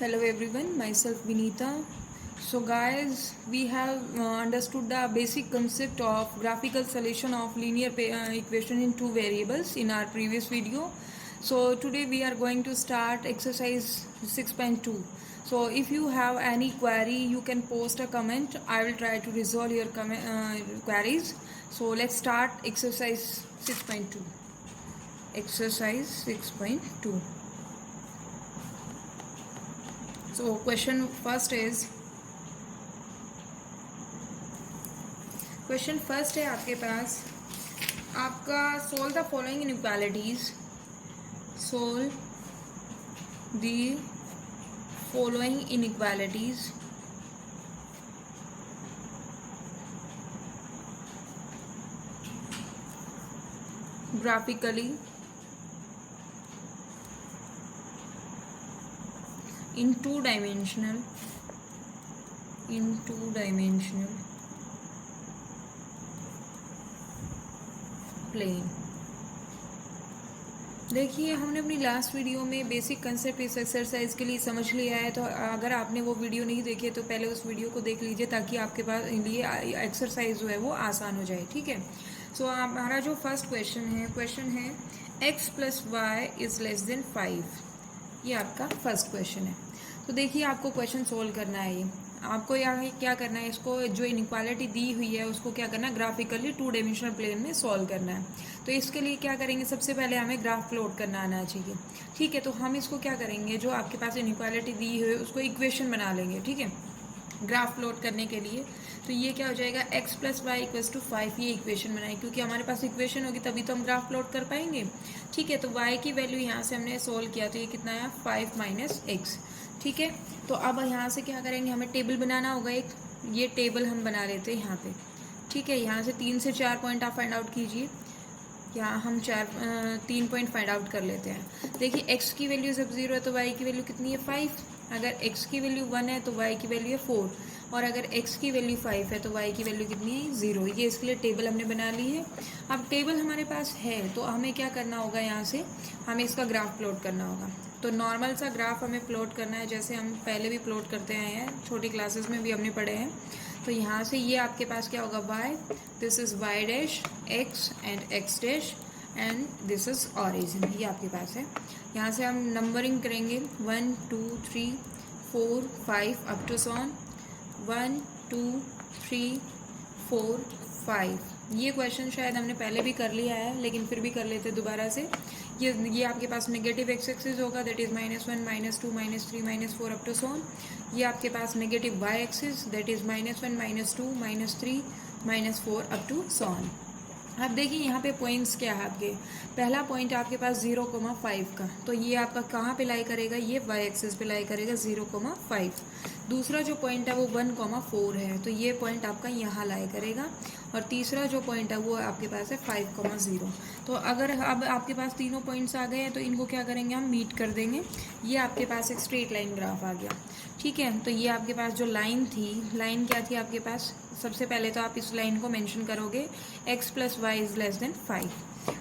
Hello everyone, myself Vinita. So guys, we have understood the basic concept of graphical solution of linear equation in two variables in our previous video. So today we are going to start exercise 6.2. So if you have any query, you can post a comment. I will try to resolve your queries. So let's start exercise 6.2. Exercise 6.2. So question first है आपके पास, आपका solve the following inequalities, solve the following inequalities graphically in two dimensional plane। देखिए, हमने अपनी last video में basic concept इस exercise के लिए समझ लिया है, तो अगर आपने वो वीडियो नहीं देखी तो पहले उस वीडियो को देख लीजिए ताकि आपके पास लिए एक्सरसाइज जो है वो आसान हो जाए। ठीक है, सो हमारा जो फर्स्ट क्वेश्चन है x + y is less then 5। ये आपका फर्स्ट क्वेश्चन है। तो देखिए, आपको क्वेश्चन सोल्व करना है। ये आपको यहाँ क्या करना है, इसको जो इनइक्वालिटी दी हुई है उसको क्या करना है, ग्राफिकली टू डायमेंशनल प्लेन में सॉल्व करना है। तो इसके लिए क्या करेंगे, सबसे पहले हमें ग्राफ प्लॉट करना आना चाहिए। ठीक है, तो हम इसको क्या करेंगे, जो आपके पास इनइक्वालिटी दी है उसको इक्वेशन बना लेंगे। ठीक है, ग्राफ प्लॉट करने के लिए तो ये क्या हो जाएगा, x + y = 5। ये इक्वेशन बनाए, क्योंकि हमारे पास इक्वेशन होगी तभी तो हम ग्राफ प्लॉट कर पाएंगे। ठीक है, तो y की वैल्यू यहाँ से हमने सोल्व किया तो ये कितना आया, 5 - x। ठीक है, तो अब यहाँ से क्या करेंगे, हमें टेबल बनाना होगा एक। ये टेबल हम बना लेते हैं यहाँ पे। ठीक है, यहाँ से 3 से 4 पॉइंट आप फाइंड आउट कीजिए। यहाँ हम 3 पॉइंट फाइंड आउट कर लेते हैं। देखिए, x की वैल्यू जब 0 है तो y की वैल्यू कितनी है, 5। अगर x की वैल्यू 1 है तो y की वैल्यू है 4, और अगर x की वैल्यू 5 है तो y की वैल्यू कितनी है, 0। ये इसके लिए टेबल हमने बना ली है। अब टेबल हमारे पास है तो हमें क्या करना होगा, यहाँ से हमें इसका ग्राफ प्लॉट करना होगा। तो नॉर्मल सा ग्राफ हमें प्लॉट करना है, जैसे हम पहले भी प्लॉट करते आए हैं, छोटी क्लासेस में भी हमने पढ़े हैं। तो यहाँ से ये आपके पास क्या होगा, y, this is y dash, x and x dash, and this is origin. ये आपके पास है। यहाँ से हम नंबरिंग करेंगे 1 2 3 4 5 अप टू सॉन 1 2 3 4 5। ये क्वेश्चन शायद हमने पहले भी कर लिया है, लेकिन फिर भी कर लेते दोबारा से। ये आपके पास नेगेटिव एक्स एक्सिस होगा, that is -1 -2 -3 -4 up to so on. ये आपके पास negative y axis, that is -1 -2 -3 -4 up to so on. अब देखिए, यहाँ पे पॉइंट्स क्या है आपके। पहला पॉइंट आपके पास 0,5 का, तो ये आपका कहाँ पे लाई करेगा, ये वाई एक्सिस पे लाई करेगा 0,5। दूसरा जो पॉइंट है वो 1,4 है, तो ये पॉइंट आपका यहाँ लाई करेगा। और तीसरा जो पॉइंट है वो आपके पास है 5,0। तो अगर अब आपके पास तीनों पॉइंट्स आ गए हैं तो इनको क्या करेंगे, हम मीट कर देंगे। ये आपके पास एक स्ट्रेट लाइन ग्राफ आ गया। ठीक है, तो ये आपके पास जो लाइन थी, लाइन क्या थी आपके पास, सबसे पहले तो आप इस लाइन को मेंशन करोगे, x + y is less then 5।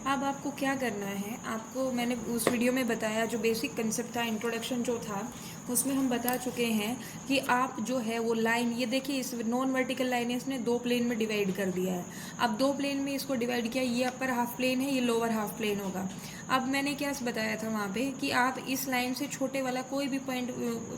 अब आपको क्या करना है, आपको मैंने उस वीडियो में बताया, जो बेसिक कंसेप्ट था, इंट्रोडक्शन जो था, उसमें हम बता चुके हैं कि आप जो है वो लाइन, ये देखिए इस नॉन वर्टिकल लाइन है, इसने 2 प्लेन में डिवाइड कर दिया है। अब 2 प्लेन में इसको डिवाइड किया, ये अपर हाफ प्लेन है, ये लोअर हाफ प्लेन होगा। अब मैंने क्या बताया था वहाँ पे कि आप इस लाइन से छोटे वाला कोई भी पॉइंट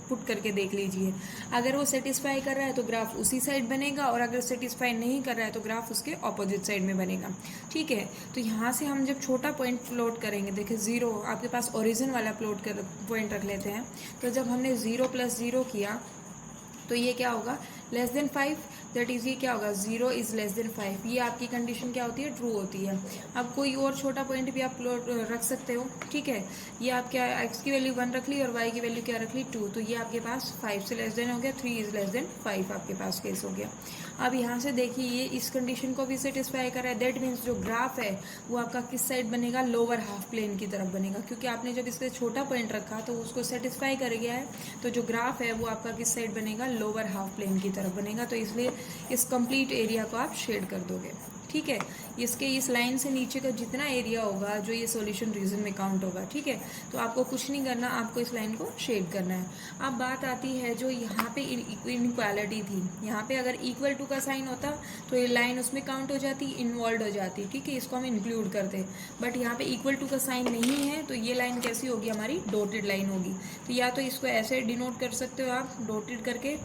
पुट करके देख लीजिए। अगर वो सेटिस्फाई कर रहा है तो ग्राफ उसी साइड बनेगा, और अगर सेटिस्फाई नहीं कर रहा है तो ग्राफ उसके ऑपोजिट साइड में बनेगा। ठीक है, तो यहाँ से हम जब छोटा पॉइंट प्लॉट करेंगे, देखिए 0 आपके पास ओरिजिन वाला पॉइंट रख लेते हैं। तो जब हमने 0 + 0 किया तो ये क्या होगा, लेस देन 5, दैट इज ये क्या होगा, 0 इज लेस देन 5। ये आपकी कंडीशन क्या होती है, ट्रू होती है। अब कोई और छोटा पॉइंट भी आप रख सकते हो। ठीक है, ये आप क्या, x की वैल्यू 1 रख ली और y की वैल्यू क्या रख ली, 2। तो ये आपके पास 5 से लेस देन हो गया, 3 इज लेस देन 5 आपके पास केस हो गया। अब यहाँ से देखिए, ये इस कंडीशन को भी सेटिस्फाई कर रहा है, दैट मीन्स जो ग्राफ है वो आपका किस साइड बनेगा, लोअर हाफ प्लेन की तरफ बनेगा, क्योंकि आपने जब इससे छोटा पॉइंट रखा तो उसको सेटिस्फाई कर गया है। तो जो ग्राफ है वो आपका किस साइड बनेगा, लोअर हाफ प्लेन की तरफ बनेगा, तो इसलिए इस कंप्लीट एरिया को आप शेड कर दोगे। ठीक है, इसके इस लाइन से नीचे का जितना एरिया होगा जो ये सॉल्यूशन रीजन में काउंट होगा। ठीक है, तो आपको कुछ नहीं करना, आपको इस लाइन को शेड करना है। अब बात आती है जो यहाँ पे इनइक्वालिटी थी, यहाँ पे अगर इक्वल टू का साइन होता तो ये लाइन उसमें काउंट हो जाती, इन्वॉल्व हो जाती। ठीक है, इसको हम इंक्लूड करते, बट यहाँ पे इक्वल टू का साइन नहीं है, तो ये लाइन कैसी होगी, हमारी डॉटेड लाइन होगी। तो या तो इसको ऐसे डिनोट कर सकते हो आप डॉटेड करके,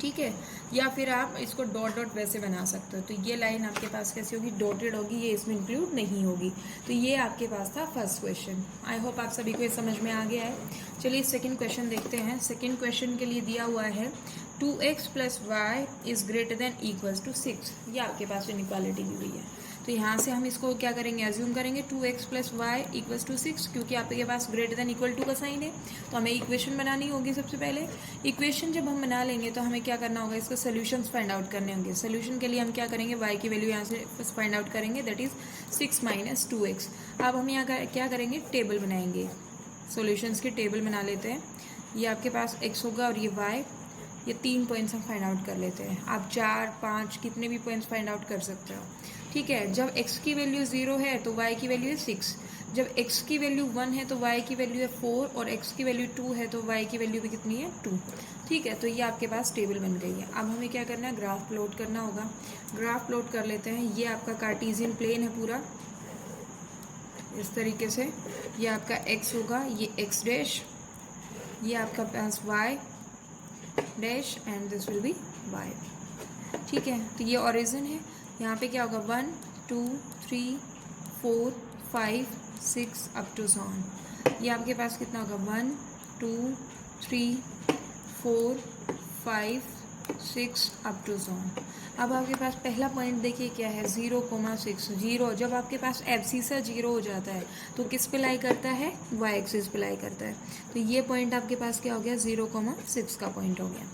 ठीक है, या फिर आप इसको डॉट डॉट वैसे बना सकते हो। तो ये लाइन आपके पास कैसी होगी, डॉटेड होगी, ये इसमें इंक्लूड नहीं होगी। तो ये आपके पास था फर्स्ट क्वेश्चन। आई होप आप सभी को ये समझ में आ गया है। चलिए सेकंड क्वेश्चन देखते हैं। सेकंड क्वेश्चन के लिए दिया हुआ है 2x + y is greater than equals to 6। ये आपके पास इनइक्वालिटी दी हुई है। तो यहाँ से हम इसको क्या करेंगे, एज्यूम करेंगे 2x + y = 6, क्योंकि आपके पास ग्रेटर देन इक्वल टू का साइन है। तो हमें इक्वेशन बनानी होगी। सबसे पहले इक्वेशन जब हम बना लेंगे तो हमें क्या करना होगा, इसके सोल्यूशंस फाइंड आउट करने होंगे। सोल्यूशन के लिए हम क्या करेंगे, y की वैल्यू यहाँ से फाइंड आउट करेंगे, दैट इज 6 - 2x। अब हम यहाँ क्या करेंगे, टेबल बनाएंगे, सोल्यूशंस की टेबल बना लेते हैं। ये आपके पास x होगा और ये y, ये 3 पॉइंट्स हम फाइंड आउट कर लेते हैं। आप 4, 5 कितने भी पॉइंट्स फाइंड आउट कर सकते हो। ठीक है, जब x की वैल्यू 0 है तो y की वैल्यू है 6, जब x की वैल्यू 1 है तो y की वैल्यू है 4, और x की वैल्यू 2 है तो y की वैल्यू भी कितनी है, 2। ठीक है, तो ये आपके पास टेबल बन गई है। अब हमें क्या करना है, ग्राफ प्लॉट करना होगा। ग्राफ प्लॉट कर लेते हैं। ये आपका कार्टेशियन प्लेन है पूरा इस तरीके से। ये आपका x होगा, ये x डैश, ये आपका पास y dash, and this will be y। ठीक है, तो ये ओरिजिन है। यहाँ पे क्या होगा, 1 2 3 4 5 6 अप टू सो ऑन। ये आपके पास कितना होगा, 1 2 3 4 5 6 अप टू सो ऑन। अब आपके पास पहला पॉइंट देखिए क्या है, 0,6। 0 जब आपके पास एब्सिसा 0 हो जाता है तो किस पे लाई करता है, y एक्सिस पे लाई करता है। तो ये पॉइंट आपके पास क्या हो गया, 0,6 का पॉइंट हो गया।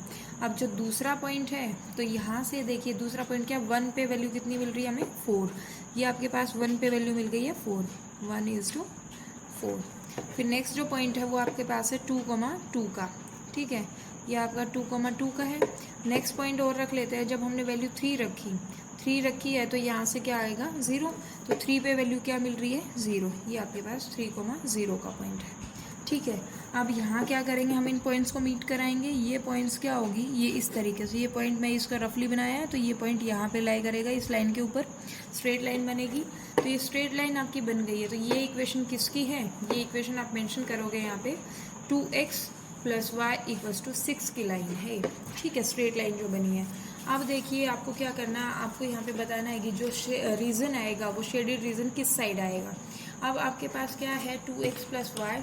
अब जो दूसरा पॉइंट है, तो यहाँ से देखिए दूसरा पॉइंट क्या, 1 पे वैल्यू कितनी मिल रही है हमें, 4। ये आपके पास 1 पे वैल्यू मिल गई है 4, 1:4। फिर नेक्स्ट जो पॉइंट है वो आपके पास है 2,2 का। ठीक है, ये आपका 2,2 का है। नेक्स्ट पॉइंट और रख लेते हैं। जब हमने वैल्यू 3 रखी है तो यहाँ से क्या आएगा, 0। तो 3 पे वैल्यू क्या मिल रही है, 0। ये आपके पास 3,0 का पॉइंट है। ठीक है, अब यहाँ क्या करेंगे, हम इन पॉइंट्स को मीट कराएंगे। ये पॉइंट्स क्या होगी, ये इस तरीके से, ये पॉइंट मैं इसका रफली बनाया है, तो ये पॉइंट यहाँ पे लाई करेगा, इस लाइन के ऊपर स्ट्रेट लाइन बनेगी। तो ये स्ट्रेट लाइन आपकी बन गई है। तो ये इक्वेशन किसकी है, ये इक्वेशन आप मेंशन करोगे यहाँ पे, 2x + y = 6 की लाइन है। ठीक है, स्ट्रेट लाइन जो बनी है। अब देखिए आपको क्या करना है, आपको यहाँ पे बताना है कि जो रीजन आएगा वो शेडेड रीजन किस साइड आएगा। अब आपके पास क्या है, 2x + y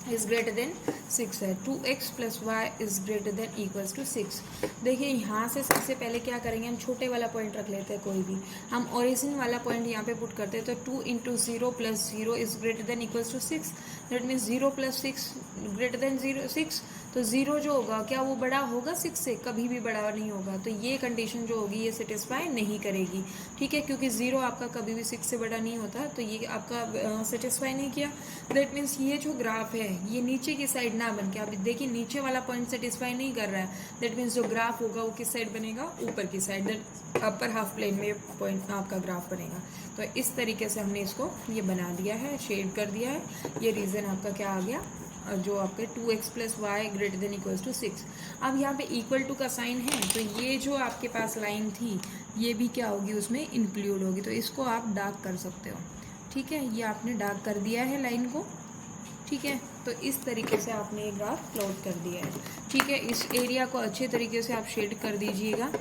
is greater than 6 है। 2x + y is greater than equals to 6। देखिए यहाँ से सबसे पहले क्या करेंगे, हम छोटे वाला पॉइंट रख लेते हैं कोई भी। हम ओरिजिन वाला पॉइंट यहाँ पे पुट करते हैं। तो 2 × 0 + 0 is greater than equals to 6। That means 0 + 6 greater than 6। तो 0 जो होगा क्या वो बड़ा होगा 6 से, कभी भी बड़ा नहीं होगा। तो ये कंडीशन जो होगी ये सेटिस्फाई नहीं करेगी। ठीक है, क्योंकि 0 आपका कभी भी 6 से बड़ा नहीं होता, तो ये आपका सेटिस्फाई नहीं किया। दैट मीन्स ये जो ग्राफ है ये नीचे की साइड ना बन के, आप देखिए नीचे वाला पॉइंट सेटिस्फाई नहीं कर रहा है। दैट मीन्स जो ग्राफ होगा वो किस साइड बनेगा, ऊपर की side, that upper half plane में पॉइंट आपका ग्राफ बनेगा। तो इस तरीके से हमने इसको ये बना दिया है, शेड कर दिया है। ये रीज़न आपका क्या आ गया, जो आपके 2x + y greater than equals to 6। अब यहाँ पे इक्वल टू का साइन है, तो ये जो आपके पास लाइन थी ये भी क्या होगी, उसमें इंक्लूड होगी। तो इसको आप डार्क कर सकते हो। ठीक है, ये आपने डार्क कर दिया है लाइन को। ठीक है, तो इस तरीके से आपने ये ग्राफ प्लॉट कर दिया है। ठीक है, इस एरिया को अच्छे तरीके से आप शेड कर दीजिएगा।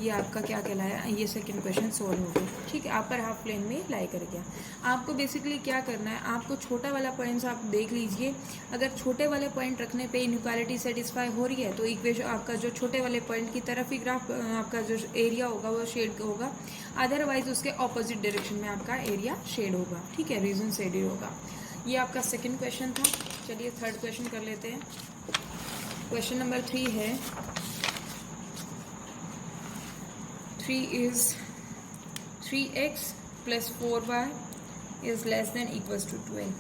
ये आपका क्या कहलाया, ये सेकंड क्वेश्चन सोल्व हो गया। ठीक है, अपर हाफ प्लेन में लाई कर गया। आपको बेसिकली क्या करना है, आपको छोटा वाला पॉइंट्स आप देख लीजिए। अगर छोटे वाले पॉइंट रखने पे इनइक्वालिटी सेटिस्फाई हो रही है तो इक्वेशन आपका जो छोटे वाले पॉइंट की तरफ ही ग्राफ आपका जो एरिया होगा वो शेड होगा, अदरवाइज उसके ऑपोजिट डायरेक्शन में आपका एरिया शेड होगा। ठीक है, रीजन शेडेड होगा। ये आपका सेकंड क्वेश्चन था। चलिए थर्ड क्वेश्चन कर लेते हैं। क्वेश्चन नंबर 3 है, 3x + 4y is less than equals to 12।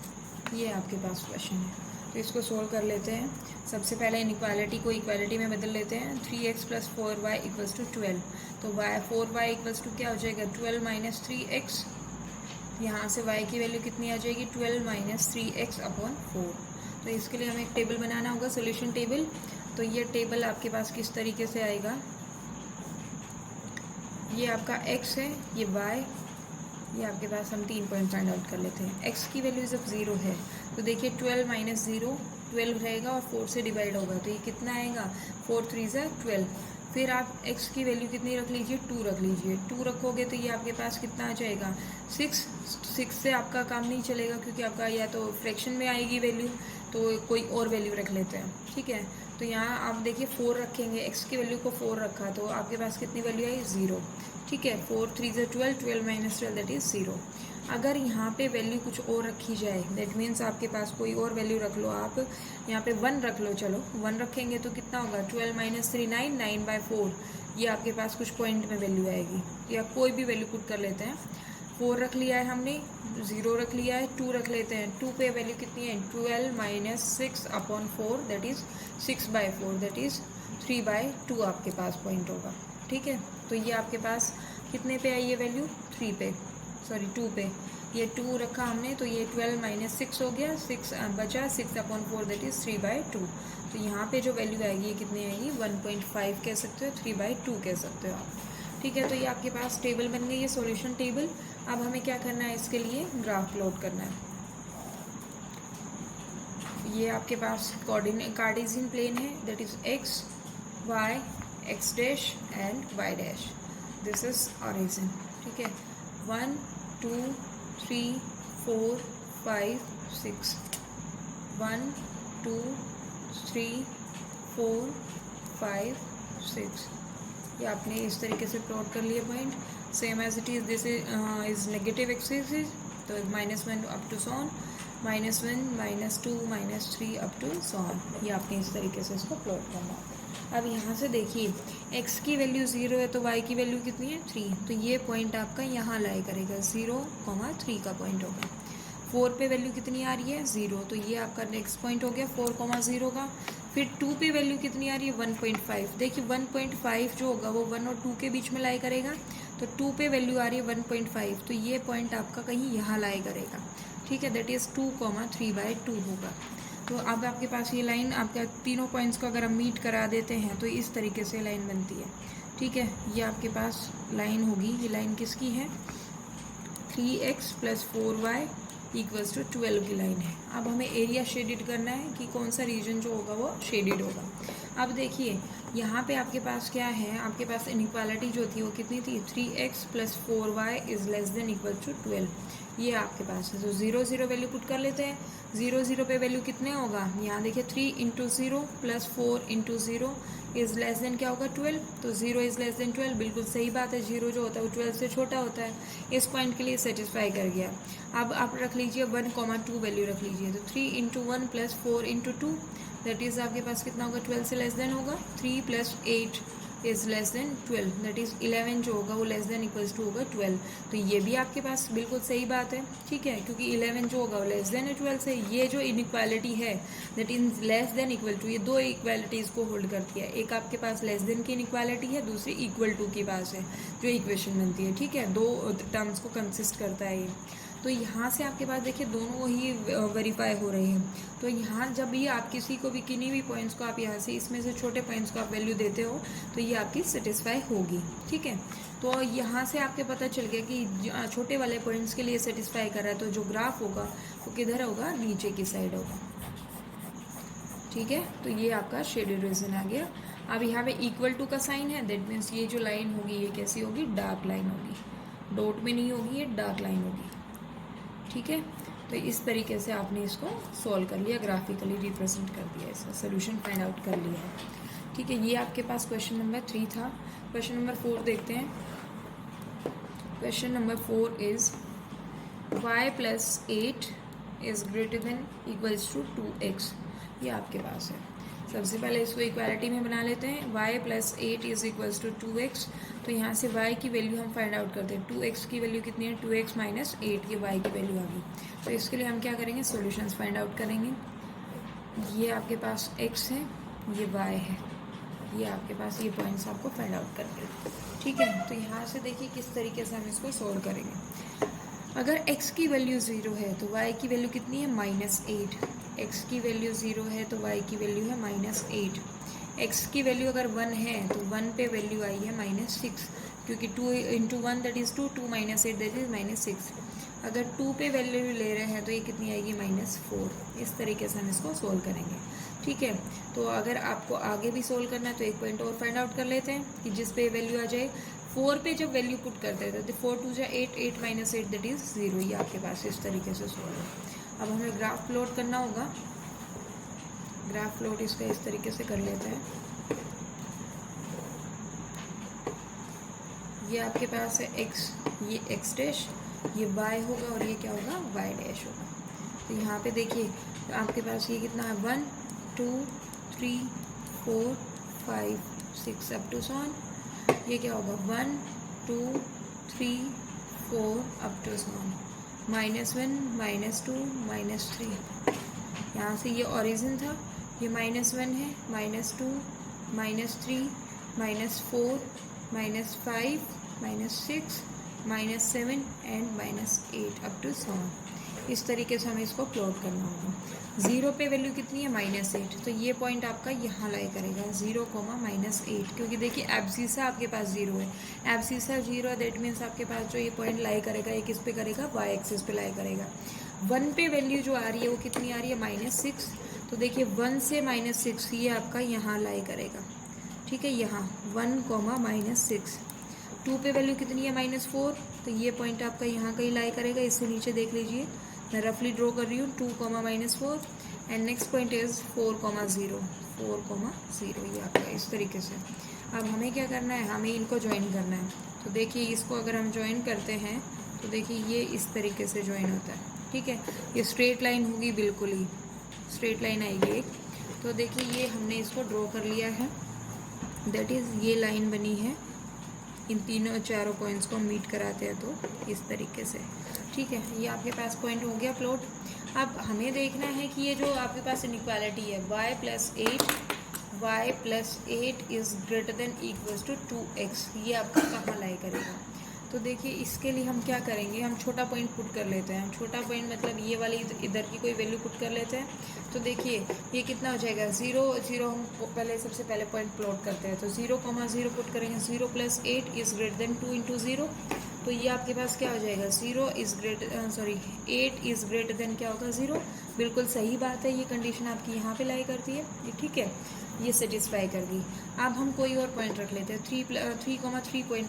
ये आपके पास क्वेश्चन है। तो तो इसको सोल्व कर लेते हैं। सबसे पहले इनइक्वालिटी को इक्वालिटी में बदल लेते हैं। 3x + 4y = 12। तो 4y = क्या हो जाएगा 12 - 3x। यहाँ से y की वैल्यू कितनी आ जाएगी 12 - 3x/4। तो इसके लिए हमें एक टेबल बनाना होगा, सोल्यूशन टेबल। तो ये टेबल आपके पास किस तरीके से आएगा, ये आपका x है, ये y, ये आपके पास हम 3 पॉइंट फाइंड आउट कर लेते हैं। x की वैल्यू जब 0 है तो देखिए 12 - 0 12 रहेगा और 4 से डिवाइड होगा, तो ये कितना आएगा 4 3 = 12। फिर आप x की वैल्यू कितनी रख लीजिए 2 रख लीजिए। 2 रखोगे तो ये आपके पास कितना आ जाएगा 6। 6 से आपका काम नहीं चलेगा क्योंकि आपका या तो फ्रैक्शन में आएगी वैल्यू, तो कोई और वैल्यू रख लेते हैं, ठीक है। तो यहाँ आप देखिए 4 रखेंगे, x की वैल्यू को 4 रखा तो आपके पास कितनी वैल्यू आई 0, ठीक है। 4 3 = 12, 12 - 12 दैट इज़ 0। अगर यहाँ पे वैल्यू कुछ और रखी जाए, दैट मीन्स आपके पास कोई और वैल्यू रख लो, आप यहाँ पे 1 रख लो, चलो 1 रखेंगे तो कितना होगा 12 - 3 9, 9/4। ये आपके पास कुछ पॉइंट में वैल्यू आएगी, या कोई भी वैल्यू पुट कर लेते हैं। 4 रख लिया है हमने, 0 रख लिया है, 2 रख लेते हैं। 2 पे वैल्यू कितनी है 12 - 6/4 दैट इज़ 6/4 दैट इज़ 3/2 आपके पास पॉइंट होगा, ठीक है। तो ये आपके पास कितने पे आई ये वैल्यू 3 पे, सॉरी 2 पे। ये 2 रखा हमने तो ये 12 - 6 हो गया, 6 बचा 6/4 दैट इज़ 3/2। तो यहाँ पे जो वैल्यू आएगी ये कितनी आएगी 1.5 कह सकते हो, 3/2 कह सकते हो आप, ठीक है। तो ये आपके पास टेबल बन गई है, सॉल्यूशन टेबल। अब हमें क्या करना है, इसके लिए ग्राफ प्लॉट करना है। ये आपके पास कार्टेशियन प्लेन है, that is x y x' and y'। This is origin, ठीक है। 1 2 3 4 5 6 1 2 3 4 5 6। ये आपने इस तरीके से प्लॉट कर लिए point, same as it is. This is negative axis, तो -1 up to so on, -1 -2 -3 up to so on. ये आपने इस तरीके से इसको प्लॉट करना है। अब यहाँ से देखिए x की वैल्यू 0 है तो y की वैल्यू कितनी है 3, तो ये पॉइंट आपका यहाँ लाई करेगा, 0, 3 का पॉइंट होगा। 4 पे वैल्यू कितनी आ रही है 0, तो ये आपका नेक्स्ट पॉइंट हो गया 4, 0 का। फिर 2 पे वैल्यू कितनी आ रही है 1.5, देखिए 1.5 जो होगा वो 1 और 2 के बीच में लाई करेगा, तो 2 पे वैल्यू आ रही है 1.5, तो ये पॉइंट आपका कहीं यहाँ लाई करेगा, ठीक है। दैट इज़ 2, 3/2 होगा। तो अब आपके पास ये लाइन आपका तीनों पॉइंट्स को अगर हम मीट करा देते हैं तो इस तरीके से लाइन बनती है, ठीक है। ये आपके पास लाइन होगी, ये लाइन किसकी है 3x + 4y = 12 की लाइन है। अब हमें एरिया शेडेड करना है कि कौन सा रीजन जो होगा वो शेडेड होगा। अब देखिए यहाँ पे आपके पास क्या है, आपके पास इनइक्वालिटी जो थी वो कितनी थी 3x + 4y ≤ 12। ये आपके पास है, तो 0 0 वैल्यू पुट कर लेते हैं। 0 0 पे वैल्यू कितने होगा, यहाँ देखिए 3 × 0 + 4 × 0 > क्या होगा 12, तो 0 > 12, बिल्कुल सही बात है। 0 जो होता है वो 12 से छोटा होता है, इस पॉइंट के लिए सेटिस्फाई कर गया। अब आप रख लीजिए 1, 2 वैल्यू रख लीजिए, तो 3 × 1 + 4 × 2 दैट इज़ आपके पास कितना होगा 12 से लेस देन होगा। 3 + 8 is less than 12 that is 11 जो होगा वो लेस देन इक्वल्स टू होगा 12। तो ये भी आपके पास बिल्कुल सही बात है, ठीक है, क्योंकि 11 जो होगा वो लेस देन है 12 से। ये जो इनइक्वालिटी है that is less than equal to, ये दो इक्वालिटीज़ को होल्ड करती है। एक आपके पास लेस देन की इनइक्वालिटी है, दूसरी इक्वल टू के पास है जो इक्वेशन बनती है, ठीक है। दो टर्म्स को कंसिस्ट करता है ये। तो यहाँ से आपके पास देखिए दोनों ही वेरीफाई हो रहे हैं। तो यहाँ जब भी आप किसी को भी किन्हीं भी पॉइंट्स को आप यहाँ से इसमें से छोटे पॉइंट्स को आप वैल्यू देते हो तो ये आपकी सेटिस्फाई होगी, ठीक है। तो यहाँ से आपके पता चल गया कि छोटे वाले पॉइंट्स के लिए सेटिस्फाई कर रहा है, तो जो ग्राफ होगा वो किधर होगा, नीचे की साइड होगा, ठीक है। तो ये आपका शेडेड रीजन आ गया। अब यहाँ पे इक्वल टू का साइन है, दैट मीन्स ये जो लाइन होगी ये कैसी होगी, डार्क लाइन होगी, डॉट में नहीं होगी, ये डार्क लाइन होगी, ठीक है। तो इस तरीके से आपने इसको सॉल्व कर लिया, ग्राफिकली रिप्रेजेंट कर दिया, इसका सोल्यूशन फाइंड आउट कर लिया है, ठीक है। ये आपके पास क्वेश्चन नंबर 3 था। क्वेश्चन नंबर 4 देखते हैं। Question number 4 is y + 8 is greater than equals to 2x। ये आपके पास है। सबसे पहले इसको इक्वालिटी में बना लेते हैं। y + 8 is equals to 2x। तो यहाँ से y की वैल्यू हम फाइंड आउट करते हैं। 2x की वैल्यू कितनी है, 2x - 8, ये y की वैल्यू आ गई। तो इसके लिए हम क्या करेंगे, सॉल्यूशंस फाइंड आउट करेंगे। ये आपके पास x है, ये y है, ये आपके पास ये पॉइंट्स आपको फाइंड आउट करके, ठीक है। तो यहाँ से देखिए किस तरीके से हम इसको सोल्व करेंगे। अगर x की वैल्यू 0 है तो y की वैल्यू कितनी है, -8। x की वैल्यू 0 है तो y की वैल्यू है -8। x की वैल्यू अगर 1 है तो 1 पे वैल्यू आई है -6, क्योंकि 2 × 1 दैट इज़ 2, 2 - 8 दैट इज़ -6। अगर 2 पे वैल्यू ले रहे हैं तो ये कितनी आएगी, -4। इस तरीके से हम इसको सोल्व करेंगे, ठीक है। तो अगर आपको आगे भी सोल्व करना है तो एक पॉइंट और फाइंड आउट कर लेते हैं कि जिस पे वैल्यू आ जाए। 4 पे जब वैल्यू पुट करते हैं तो 4 × 2 = 8, 8 - 8 दैट इज़ 0। ये आपके पास इस तरीके से सोल्व है। अब हमें ग्राफ प्लॉट करना होगा। ग्राफ प्लॉट इसका इस तरीके से कर लेते हैं। ये आपके पास है x, ये x', ये y होगा और ये क्या होगा, y' होगा। तो यहाँ पे देखिए तो आपके पास ये कितना है, 1 2 3 4 5 6 अप टू 7। ये क्या होगा, 1 2 3 4 अप टू 7, -1 -2 -3। यहाँ से ये ओरिजिन था, ये -1 है, -2 -3 -4 -5 -6 -7 एंड -8 अप टू 7। इस तरीके से हमें इसको प्लॉट करना होगा। 0 पे वैल्यू कितनी है, -8, तो ये पॉइंट आपका यहाँ लाई करेगा, 0, -8, क्योंकि देखिए एब्सिसा आपके पास 0 है। एब्सिसा 0 है, दैट मीन्स आपके पास जो ये पॉइंट लाई करेगा ये किस पे करेगा, y एक्सिस पे लाई करेगा। 1 पे वैल्यू जो आ रही है वो कितनी आ रही है, -6। तो देखिए 1 से -6 ये आपका यहाँ लाई करेगा, ठीक है, यहाँ 1, -6। 2 पे वैल्यू कितनी है, -4, तो ये पॉइंट आपका यहाँ कहीं लाई करेगा। इससे नीचे देख लीजिए, मैं रफली ड्रॉ कर रही हूँ, 2, -4 एंड नेक्स्ट पॉइंट इज़ 4, 0, 4, 0। ये आपका इस तरीके से। अब हमें क्या करना है, हमें इनको ज्वाइन करना है। तो देखिए इसको अगर हम ज्वाइन करते हैं तो देखिए ये इस तरीके से ज्वाइन होता है, ठीक है। ये स्ट्रेट लाइन होगी, बिल्कुल ही स्ट्रेट लाइन आएगी एक। तो देखिए ये हमने इसको ड्रॉ कर लिया है, दैट इज़ ये लाइन बनी है। इन तीनों चारों पॉइंट्स को मीट कराते हैं तो इस तरीके से, ठीक है। ये आपके पास पॉइंट हो गया प्लॉट। अब हमें देखना है कि ये जो आपके पास इनइक्वालिटी है, y + 8 is greater than equals to 2x, ये आपका कहाँ लाई करेगा। तो देखिए इसके लिए हम क्या करेंगे, हम छोटा पॉइंट पुट कर लेते हैं। छोटा पॉइंट मतलब ये वाली इधर की कोई वैल्यू पुट कर लेते हैं। तो देखिए ये कितना हो जाएगा, 0 0। हम सबसे पहले पॉइंट प्लॉट करते हैं। तो 0, 0 पुट करेंगे, 0 + 8 इज़ ग्रेटर देन 2 × 0। तो ये आपके पास क्या हो जाएगा, 8 इज़ ग्रेटर देन क्या होगा, 0। बिल्कुल सही बात है, ये कंडीशन आपकी यहाँ पे लाई करती है, ये ठीक है, ये सेटिस्फाई कर गई। अब हम कोई और पॉइंट रख लेते हैं, 3 पॉइंट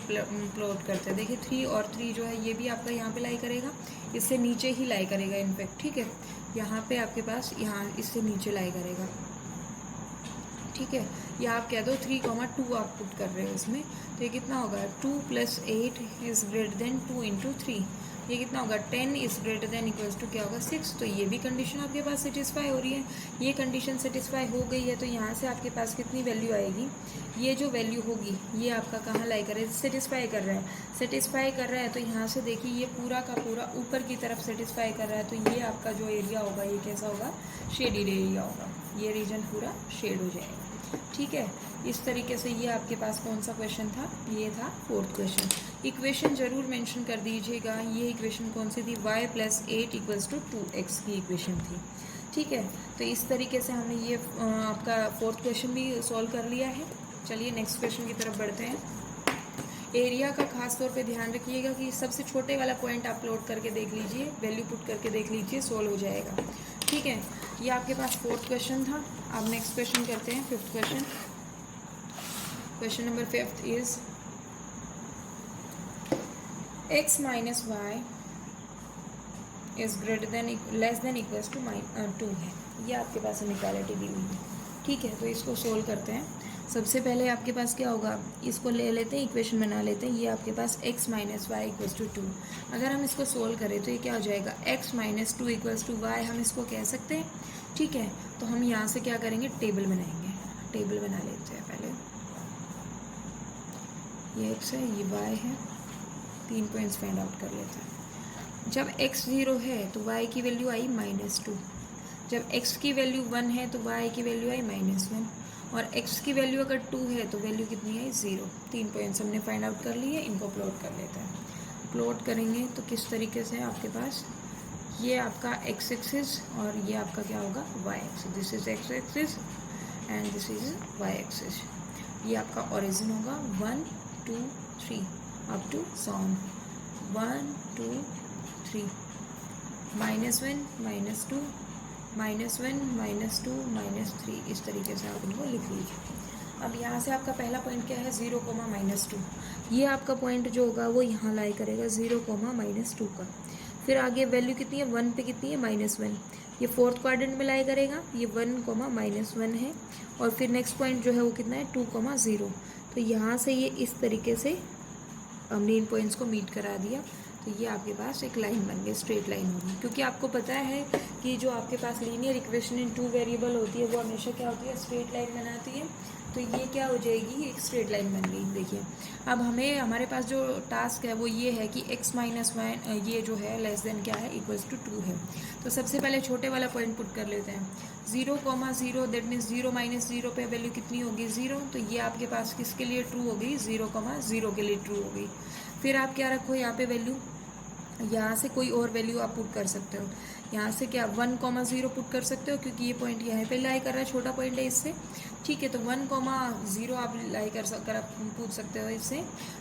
प्लॉट करते हैं। देखिए 3 और 3 जो है ये भी आपका यहाँ पे लाई करेगा, इससे नीचे ही लाई करेगा इनफैक्ट, ठीक है। यहाँ पे आपके पास यहाँ इससे नीचे लाई करेगा, ठीक है। या आप कह दो 3, 2 आप पुट कर रहे हो इसमें। तो ये कितना होगा, 2 + 8 इज़ ग्रेटर देन 2 × 3। ये कितना होगा, 10 is greater than equals to क्या होगा, 6। तो ये भी कंडीशन आपके पास सेटिस्फाई हो रही है। ये कंडीशन सेटिस्फाई हो गई है तो यहाँ से आपके पास कितनी वैल्यू आएगी, ये जो वैल्यू होगी ये आपका कहाँ लाई करे, सेटिस्फाई कर रहा है। सेटिस्फाई कर रहा है तो यहाँ से देखिए ये पूरा का पूरा ऊपर की तरफ सेटिस्फाई कर रहा है। तो ये आपका जो एरिया होगा ये कैसा होगा, शेडेड एरिया होगा। ये रीजन पूरा शेड हो जाएगा, ठीक है। इस तरीके से ये आपके पास कौन सा क्वेश्चन था, ये था 4th क्वेश्चन। इक्वेशन जरूर मेंशन कर दीजिएगा। ये इक्वेशन कौन सी थी, y + 8 = 2x की इक्वेशन थी, ठीक है। तो इस तरीके से हमने ये आपका 4th क्वेश्चन भी सॉल्व कर लिया है। चलिए नेक्स्ट क्वेश्चन की तरफ बढ़ते हैं। एरिया का खास तौर पे ध्यान रखिएगा कि सबसे छोटे वाला पॉइंट आप प्लॉट करके देख लीजिए, वैल्यू पुट करके देख लीजिए, सॉल्व हो जाएगा, ठीक है। ये आपके पास 4th क्वेश्चन था। अब नेक्स्ट क्वेश्चन करते हैं, 5th question. Question number 5th is x - y is less than equals to 2 है। ये आपके पास इनइक्वालिटी दी हुई है, ठीक है। तो इसको सोल्व करते हैं। सबसे पहले आपके पास क्या होगा, इसको ले लेते हैं, इक्वेशन बना लेते हैं। ये आपके पास x - y = 2। अगर हम इसको सोल्व करें तो ये क्या हो जाएगा, x - 2 = y, हम इसको कह सकते हैं, ठीक है। तो हम यहाँ से क्या करेंगे, टेबल बनाएंगे। टेबल बना लेते हैं पहले। ये x है, ये y है, 3 पॉइंट्स फाइंड आउट कर लेते हैं। जब x 0 है तो y की वैल्यू आई -2। जब x की वैल्यू 1 है तो y की वैल्यू आई -1, और x की वैल्यू अगर 2 है तो वैल्यू कितनी है 0। 3 पॉइंट्स हमने फाइंड आउट कर लिए, इनको प्लॉट कर लेते हैं। प्लॉट करेंगे तो किस तरीके से आपके पास ये आपका x एक्सिस और ये आपका क्या होगा y axis. This is x axis and this is y axis. ये आपका ओरिजिन होगा 1 2 3 अप टू सॉन 1 2 3 -1 -2 -1 -2 -3, इस तरीके से आप इनको लिख लीजिए। अब यहाँ से आपका पहला पॉइंट क्या है 0, -2। ये आपका पॉइंट जो होगा वो यहाँ लाई करेगा 0, -2 का। फिर आगे वैल्यू कितनी है 1 पे कितनी है -1, ये फोर्थ क्वाड्रेंट में लाई करेगा, ये 1, -1 है। और फिर नेक्स्ट पॉइंट जो है वो कितना है 2, 0। तो यहाँ से ये इस तरीके से हमने इन पॉइंट्स को मीट करा दिया। तो ये आपके पास एक लाइन बन गई, स्ट्रेट लाइन होगी। क्योंकि आपको पता है कि जो आपके पास लीनियर इक्वेशन इन 2 वेरिएबल होती है वो हमेशा क्या होती है स्ट्रेट लाइन बनाती है। तो ये क्या हो जाएगी एक स्ट्रेट लाइन बन गई। देखिए अब हमारे पास जो टास्क है वो ये है कि x - 1 ये जो है लेस देन क्या है इक्वल्स टू 2 है। तो सबसे पहले छोटे वाला पॉइंट पुट कर लेते हैं 0, 0, दैट मीन्स 0 - 0 पे वैल्यू कितनी होगी 0। तो ये आपके पास किसके लिए ट्रू होगी 0, 0 के लिए ट्रू होगी। फिर आप क्या रखो यहाँ पे वैल्यू, यहाँ से कोई और वैल्यू आप पुट कर सकते हो। यहाँ से क्या 1, 0 पुट कर सकते हो क्योंकि ये पॉइंट यहाँ पे लाई कर रहा है, छोटा पॉइंट है इससे। ठीक है, तो 1, 0 आप लाई कर पूछ सकते हो इससे।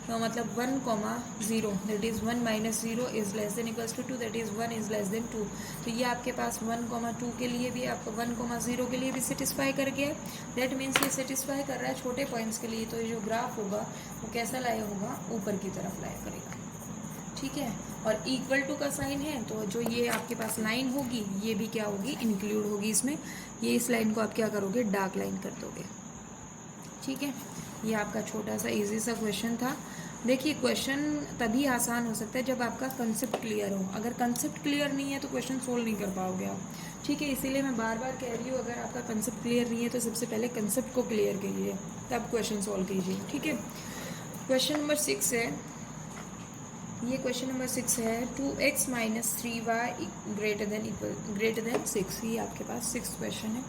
तो मतलब 1, 0 that is 1 - 0 is less than equals to 2, that is 1 is less than 2। तो ये आपके पास 1, 2 के लिए भी, आपको 1, 0 के लिए भी सेटिस्फाई कर गया। दैट मीन्स ये सेटिस्फाई कर रहा है छोटे पॉइंट्स के लिए। तो ये जो ग्राफ होगा वो कैसा लाया होगा ऊपर की तरफ लाया करेगा। ठीक है, और इक्वल टू का साइन है तो जो ये आपके पास लाइन होगी ये भी क्या होगी इंक्लूड होगी इसमें। ये इस लाइन को आप क्या करोगे डार्क लाइन कर दोगे। ठीक है, ये आपका छोटा सा इजी सा क्वेश्चन था। देखिए क्वेश्चन तभी आसान हो सकता है जब आपका कंसेप्ट क्लियर हो। अगर कंसेप्ट क्लियर नहीं है तो क्वेश्चन सोल्व नहीं कर पाओगे आप। ठीक है, इसीलिए मैं बार बार कह रही हूँ अगर आपका कंसेप्ट क्लियर नहीं है तो सबसे पहले कंसेप्ट को क्लियर कीजिए तब क्वेश्चन सोल्व कीजिए। ठीक है, क्वेश्चन नंबर 6 है, ये क्वेश्चन नंबर 6 है 2x - 3y ग्रेटर देन 6। ये आपके पास 6 क्वेश्चन है।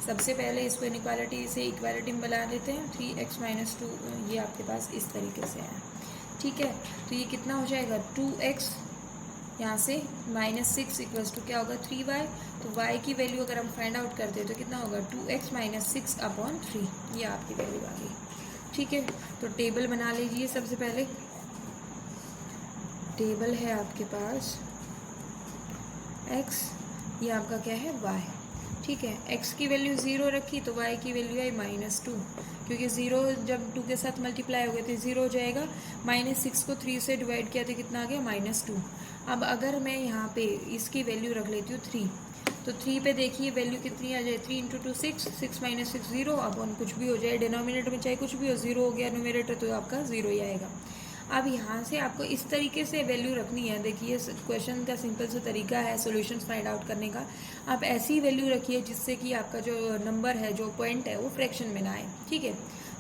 सबसे पहले इसको इनइक्वालिटी से इक्वालिटी में बना लेते हैं। 3x - 2 ये आपके पास इस तरीके से है। ठीक है, तो ये कितना हो जाएगा 2x यहाँ से -6 इक्वल्स टू क्या होगा 3y। तो y की वैल्यू अगर हम फाइंड आउट करते हैं तो कितना होगा 2x - 6/3, ये आपकी वैल्यू आ गई। ठीक है, तो टेबल बना लीजिए। सबसे पहले टेबल है आपके पास x, ये आपका क्या है y। ठीक है, x की वैल्यू 0 रखी तो y की वैल्यू आई -2, क्योंकि 0 जब 2 के साथ मल्टीप्लाई हो गए तो 0 हो जाएगा। -6 को 3 से डिवाइड किया तो कितना आ गया -2। अब अगर मैं यहाँ पे इसकी वैल्यू रख लेती हूँ 3, तो 3 पे देखिए वैल्यू कितनी आ जाए 3 × 2 6, 6 - 6 0। अब कुछ भी हो जाए डिनोमिनेटर में चाहे कुछ भी हो, 0 हो गया न्यूमरेटर तो आपका 0 ही आएगा। अब यहाँ से आपको इस तरीके से वैल्यू रखनी है। देखिए क्वेश्चन का सिंपल सा तरीका है सॉल्यूशन फाइंड आउट करने का। आप ऐसी वैल्यू रखिए जिससे कि आपका जो नंबर है जो पॉइंट है वो फ्रैक्शन में ना आए। ठीक है,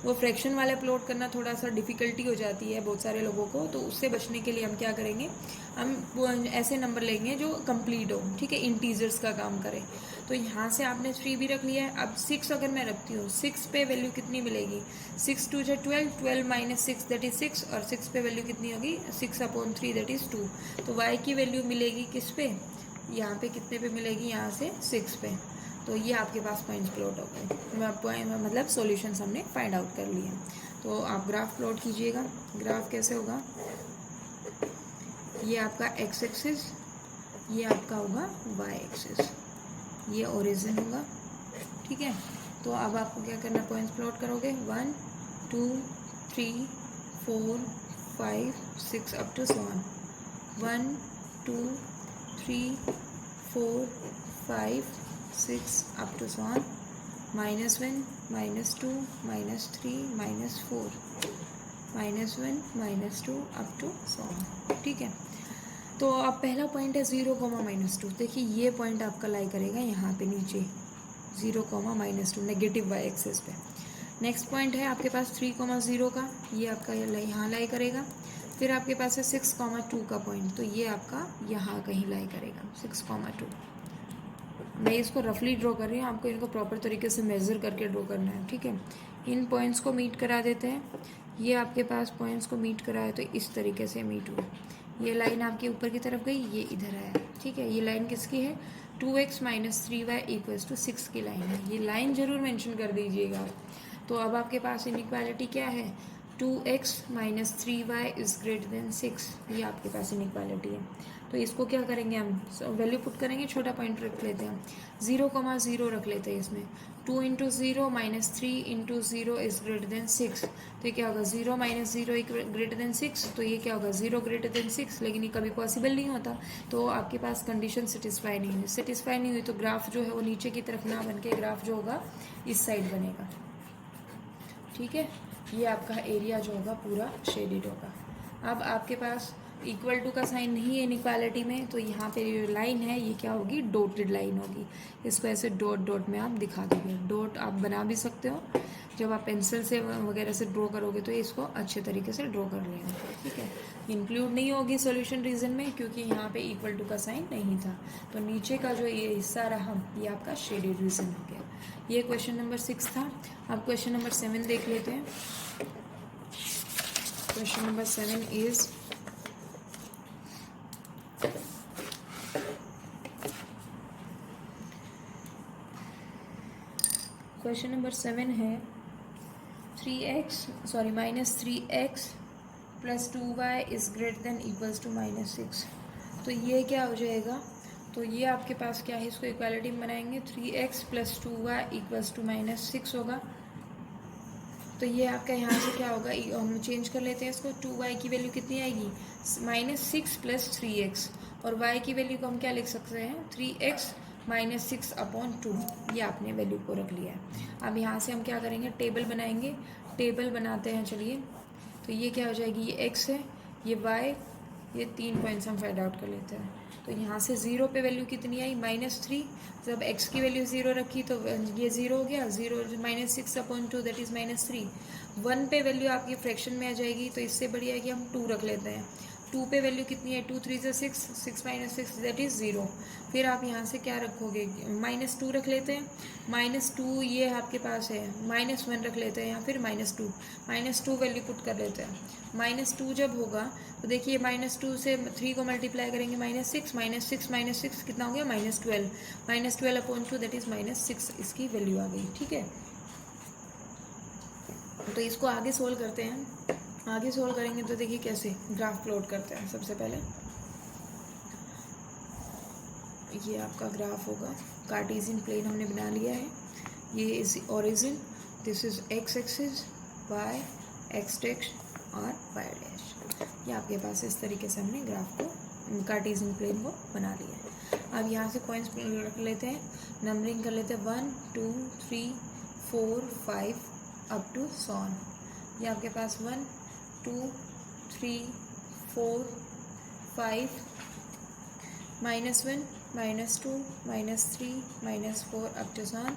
वो फ्रैक्शन वाले प्लॉट करना थोड़ा सा डिफ़िकल्टी हो जाती है बहुत सारे लोगों को। तो उससे बचने के लिए हम क्या करेंगे, हम ऐसे नंबर लेंगे जो कंप्लीट हो। ठीक है, इंटीजर्स का काम करें। तो यहाँ से आपने 3 भी रख लिया है। अब 6 अगर मैं रखती हूँ 6 पे वैल्यू कितनी मिलेगी 6 × 2 = 12, 12 - 6 दैट इज 6, और 6 पे वैल्यू कितनी होगी 6/3 दैट इज़ 2। तो y की वैल्यू मिलेगी किस पे, यहाँ पे कितने पे मिलेगी, यहाँ से 6 पे। तो ये आपके पास पॉइंट्स प्लॉट हो गए, मतलब सॉल्यूशंस हमने फाइंड आउट कर लिए। तो आप ग्राफ प्लॉट कीजिएगा। ग्राफ कैसे होगा, ये आपका x एक्सिस, ये आपका होगा y एक्सिस, ये ओरिजिन होगा। ठीक है, तो अब आपको क्या करना, पॉइंट्स प्लॉट करोगे 1 2 3 4 5 6 up to 7, 1 2 3 4 5 6 up to 7, -1 -2 -3 -4 -1 -2 up to 7। ठीक है, तो अब पहला पॉइंट है 0, -2। देखिए ये पॉइंट आपका लाई करेगा यहाँ पे नीचे 0, -2 नेगेटिव y एक्सिस पे। नेक्स्ट पॉइंट है आपके पास 3, 0 का, ये आपका यहाँ लाई करेगा। फिर आपके पास है 6, 2 का पॉइंट, तो ये आपका यहाँ कहीं लाई करेगा 6, 2। मैं इसको रफली ड्रॉ कर रही हूँ, आपको इनको प्रॉपर तरीके से मेज़र करके ड्रॉ करना है, ठीक है। इन पॉइंट्स को मीट करा देते हैं। ये आपके पास पॉइंट्स को मीट कराए तो इस तरीके से मीट हुआ। ये लाइन आपके ऊपर की तरफ गई, ये इधर आया, ठीक है। ये लाइन किसकी है? 2x minus 3y equals to 6 की लाइन है। ये लाइन ज़रूर मेंशन कर दीजिएगा। तो अब आपके पास इनइक्वालिटी क्या है? 2x minus 3y is greater than 6। ये आपके पास इनइक्वालिटी है। तो इसको क्या करेंगे हम? वैल्यू पुट करेंगे, छोटा पॉइंट रख लेते हैं, 0,0 रख लेते हैं इसमें। 2 into 0 minus 3 into 0 is greater than 6। तो ये क्या होगा? 0 माइनस 0 ग्रेटर देन 6। तो ये क्या होगा? 0 ग्रेटर देन 6। लेकिन ये कभी पॉसिबल नहीं होता, तो आपके पास कंडीशन सेटिस्फाई नहीं हुई। सेटिस्फाई नहीं हुई तो ग्राफ जो है वो नीचे की तरफ ना बन के ग्राफ जो होगा इस साइड बनेगा, ठीक है। ये आपका एरिया जो होगा पूरा शेडेड होगा। अब आपके पास इक्वल टू का साइन नहीं है इनइक्वालिटी में, तो यहाँ पे जो लाइन है ये क्या होगी? डॉटेड लाइन होगी। इसको ऐसे डॉट डॉट में आप दिखा दोगे। डॉट आप बना भी सकते हो, जब आप पेंसिल से वगैरह से ड्रॉ करोगे तो इसको अच्छे तरीके से ड्रॉ कर लेना, ठीक है। इंक्लूड नहीं होगी सॉल्यूशन रीजन में, क्योंकि यहाँ पे इक्वल टू का साइन नहीं था। तो नीचे का जो ये हिस्सा रहा ये आपका शेडेड रीजन हो गया। ये क्वेश्चन नंबर 6 था। अब क्वेश्चन नंबर 7 देख लेते हैं। Question number 7 is question number 7 है minus 3x plus 2y is greater than equals to minus 6। तो ये क्या हो जाएगा? तो ये आपके पास क्या है? इसको इक्वालिटी में बनाएंगे, 3x plus 2y equals to minus 6 होगा। तो ये आपका यहाँ से क्या होगा? हम चेंज कर लेते हैं इसको। 2y की वैल्यू कितनी आएगी? -6 प्लस 3x, और y की वैल्यू को हम क्या लिख सकते हैं? 3x minus 6 upon 2। ये आपने वैल्यू को रख लिया है। अब यहाँ से हम क्या करेंगे? टेबल बनाएंगे। टेबल बनाते हैं, चलिए। तो ये क्या हो जाएगी? ये x है, ये y, ये 3 पॉइंट्स हम फाइंड आउट कर लेते हैं। तो यहाँ से 0 पे वैल्यू कितनी आई? -3। जब x की वैल्यू 0 रखी तो ये 0 हो गया। 0 -6 अपॉन 2 दैट इज़ -3। 1 पे वैल्यू आपकी फ्रैक्शन में आ जाएगी, तो इससे बढ़िया है कि हम 2 रख लेते हैं। 2 पे वैल्यू कितनी है? 2 3 ज़ा 6, 6 माइनस 6 दैट इज़ 0। फिर आप यहाँ से क्या रखोगे? -2 रख लेते हैं। -2 ये आपके पास है, -1 रख लेते हैं, या फिर -2 वैल्यू पुट कर लेते हैं। -2 जब होगा तो देखिए -2 से 3 को मल्टीप्लाई करेंगे, -6 कितना हो गया? -12। -12 अपॉन 2 दैट इज़ -6। इसकी वैल्यू आ गई, ठीक है। तो इसको आगे सोल्व करते हैं। आगे सोल्व करेंगे तो देखिए कैसे ग्राफ प्लॉट करते हैं। सबसे पहले ये आपका ग्राफ होगा। कार्टेशियन प्लेन हमने बना लिया है। ये is origin, this is x axis, y x dash और y डैश। ये आपके पास इस तरीके से हमने ग्राफ को, कार्टेशियन प्लेन को बना लिया है। अब यहाँ से पॉइंट्स रख लेते हैं, नंबरिंग कर लेते हैं 1 2 3 4 5 अप टू सॉन। ये आपके पास 1 2 3 4 5 -1 -2 -3 -4 अप टू सॉन,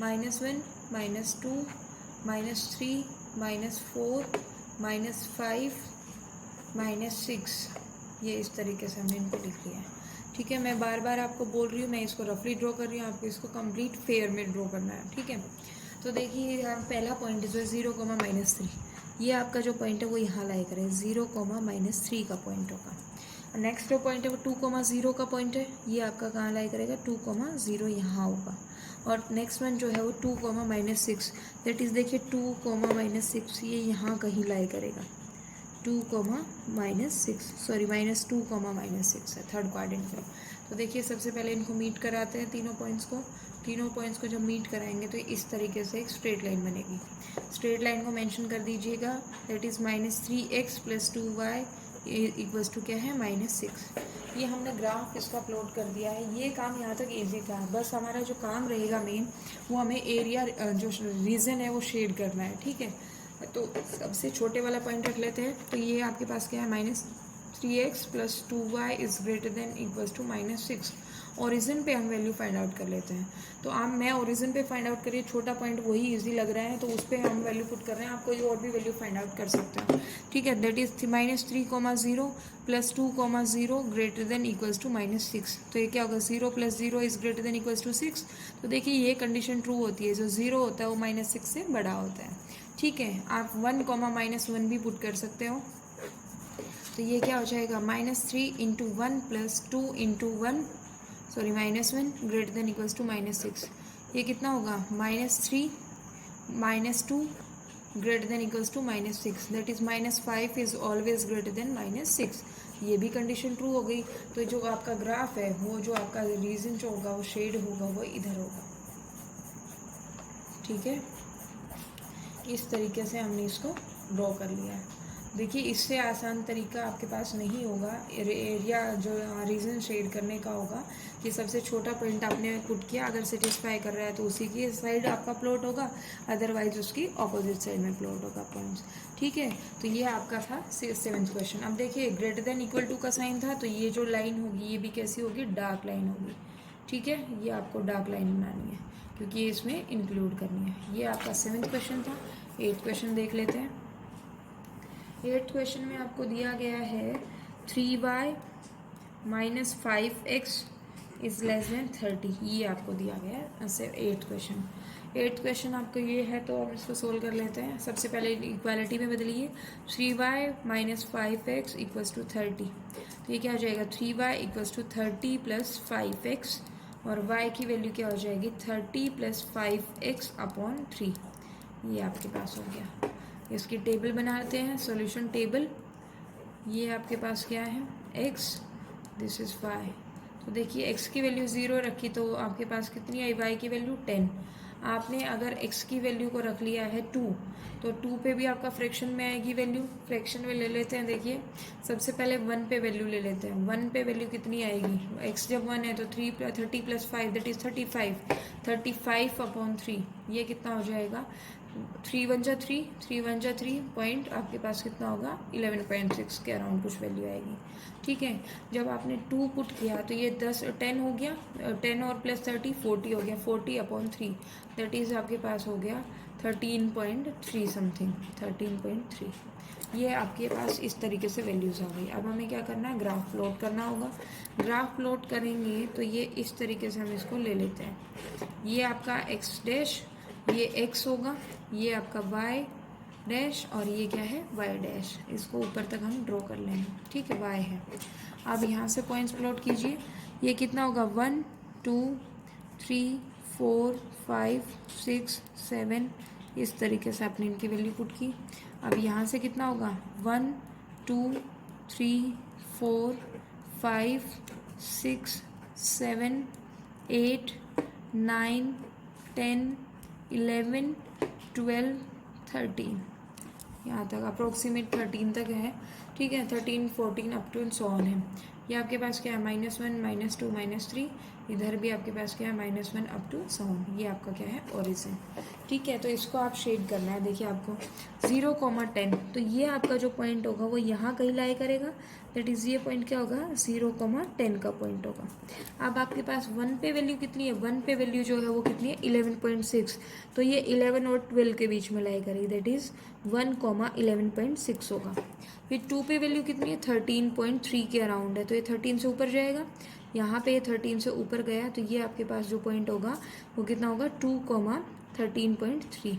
-1 -2 -3 -4 -5 -6। ये इस तरीके से हमने इनको लिख लिया है, ठीक है। मैं बार बार आपको बोल रही हूँ, मैं इसको रफली ड्रॉ कर रही हूँ, आपको इसको कंप्लीट फेयर में ड्रॉ करना है, ठीक है। तो देखिए यहाँ पहला पॉइंट जो है 0, -3, ये आपका जो पॉइंट है वो यहाँ लाई करें, 0, -3 का पॉइंट होगा। नेक्स्ट जो पॉइंट है वो 2, 0 का पॉइंट है, ये आपका कहाँ लाई करेगा? 2, 0 यहाँ होगा। और नेक्स्ट वन जो है वो 2, -6, दैट इज़ देखिए 2, -6 ये यहाँ कहीं लाई करेगा। 2, -6 सॉरी -2, -6 है थर्ड क्वाड्रेंट में। तो देखिए सबसे पहले इनको मीट कराते हैं तीनों पॉइंट्स को। तीनों पॉइंट्स को जब मीट कराएंगे तो इस तरीके से एक स्ट्रेट लाइन बनेगी। स्ट्रेट लाइन को मेंशन कर दीजिएगा, that is -3x plus 2y equals to क्या है? -6। ये हमने ग्राफ इसका प्लॉट कर दिया है। ये काम यहाँ तक इजी था। बस हमारा जो काम रहेगा मेन, वो हमें एरिया जो रीजन है वो शेड करना है, ठीक है। तो सबसे छोटे वाला पॉइंट रख लेते हैं। तो ये आपके पास क्या है? -3x plus 2y is greater than equals to -6। Origin पे हम वैल्यू फाइंड आउट कर लेते हैं। तो आप मैं ओरिजिन पे फाइंड आउट करिए, छोटा पॉइंट वही इजी लग रहा है तो उस पर हम वैल्यू पुट कर रहे हैं। आप कोई और भी वैल्यू फाइंड आउट कर सकते हो, ठीक है। That is -3, 0 + 2, 0 greater than equals to -6। तो ये क्या होगा, 0 + 0 is greater than equals to 6। तो देखिए ये कंडीशन ट्रू होती है, जो 0 होता है वो -6 से बड़ा होता है, ठीक है। आप 1, -1 भी पुट कर सकते हो। तो ये क्या हो जाएगा, -3 × 1 + 2 × 1 sorry -1 greater than equals to -6। ये कितना होगा, -3 -2 greater than equals to -6। That is -5 is always greater than -6। ये भी कंडीशन ट्रू हो गई। तो जो आपका ग्राफ है, वो जो आपका रीजन जो होगा, वो शेड होगा, वो इधर होगा, ठीक है। इस तरीके से हमने इसको ड्रॉ कर लिया है। देखिए इससे आसान तरीका आपके पास नहीं होगा एरिया जो रीजन शेड करने का होगा। कि सबसे छोटा पॉइंट आपने पुट किया, अगर सेटिस्फाई कर रहा है तो उसी की साइड आपका प्लॉट होगा, अदरवाइज उसकी ऑपोजिट साइड में प्लॉट होगा पॉइंट्स, ठीक है। तो ये आपका था 7th क्वेश्चन। अब देखिए ग्रेटर देन इक्वल टू का साइन था, तो ये जो लाइन होगी ये भी कैसी होगी, डार्क लाइन होगी, ठीक है। ये आपको डार्क लाइन बनानी है क्योंकि ये इसमें इंक्लूड करनी है। ये आपका 7th क्वेश्चन था। 8th क्वेश्चन देख लेते हैं। 8th क्वेश्चन में आपको दिया गया है 3y - 5x is less then 30। ये आपको दिया गया है ऐसे 8th क्वेश्चन। 8th क्वेश्चन आपको ये है, तो हम इसको सोल्व कर लेते हैं। सबसे पहले इक्वालिटी में बदलिए, 3y - 5x = 30। तो ये क्या हो जाएगा, 3y = 30 + 5x, और y की वैल्यू क्या हो जाएगी, 30 + 5x अपॉन 3। ये आपके पास हो गया। इसकी टेबल बनाते हैं, सॉल्यूशन टेबल। ये आपके पास क्या है, x, दिस इज y। तो देखिए x की वैल्यू 0 रखी तो आपके पास कितनी आई, y की वैल्यू 10। आपने अगर x की वैल्यू को रख लिया है 2, तो 2 पे भी आपका फ्रैक्शन में आएगी वैल्यू। फ्रैक्शन में ले लेते हैं। देखिए सबसे पहले 1 पे वैल्यू ले लेते हैं। 1 पे वैल्यू कितनी आएगी, x जब 1 है तो 30 + 5 दैट इज 35। 35 अपॉन 3, ये कितना हो जाएगा, 3 × 1 = 3, 3 × 1 = 3 पॉइंट आपके पास कितना होगा, 11.6 के अराउंड कुछ वैल्यू आएगी, ठीक है। जब आपने 2 पुट किया तो ये 10 हो गया, 10 और प्लस 30 40 हो गया, 40 अपॉन 3 दैट इज़ आपके पास हो गया 13.3 समथिंग, 13.3। ये आपके पास इस तरीके से वैल्यूज़ आ गई। अब हमें क्या करना है, ग्राफ प्लॉट करना होगा। ग्राफ प्लॉट करेंगे तो ये इस तरीके से हम इसको ले लेते हैं। ये आपका x डैश, ये x होगा, ये आपका y डैश, और ये क्या है, y डैश। इसको ऊपर तक हम ड्रॉ कर लेंगे, ठीक है, y है। अब यहाँ से पॉइंट्स प्लॉट कीजिए। ये कितना होगा, 1 2 3 4 5 6 7, इस तरीके से आपने इनकी वैल्यू पुट की। अब यहाँ से कितना होगा, 1 2 3 4 5 6 7 8 9 10 11 12 13, यहाँ तक अप्रोक्सीमेट 13 तक है, ठीक है। 13 14 अप टू सो ऑन है। ये आपके पास क्या है, -1 -2 -3, इधर भी आपके पास क्या है, -1 अप टू सो ऑन। ये आपका क्या है, ओरिजिन, ठीक है। तो इसको आप शेड करना है। देखिए आपको 0, 10, तो ये आपका जो पॉइंट होगा वो यहाँ कहीं लाई करेगा, दैट इज़ ये पॉइंट क्या होगा, 0, 10 का पॉइंट होगा। अब आपके पास 1 पे वैल्यू कितनी है, 1 पे वैल्यू जो है वो कितनी है, 11.6। तो ये 11 और 12 के बीच में लाई करेगी, दैट इज़ 1, 11.6 होगा। फिर 2 पे वैल्यू कितनी है, 13.3 के अराउंड है, तो ये 13 से ऊपर जाएगा। यहाँ पे 13 से ऊपर गया तो ये आपके पास जो पॉइंट होगा वो कितना होगा, 2, 13.3।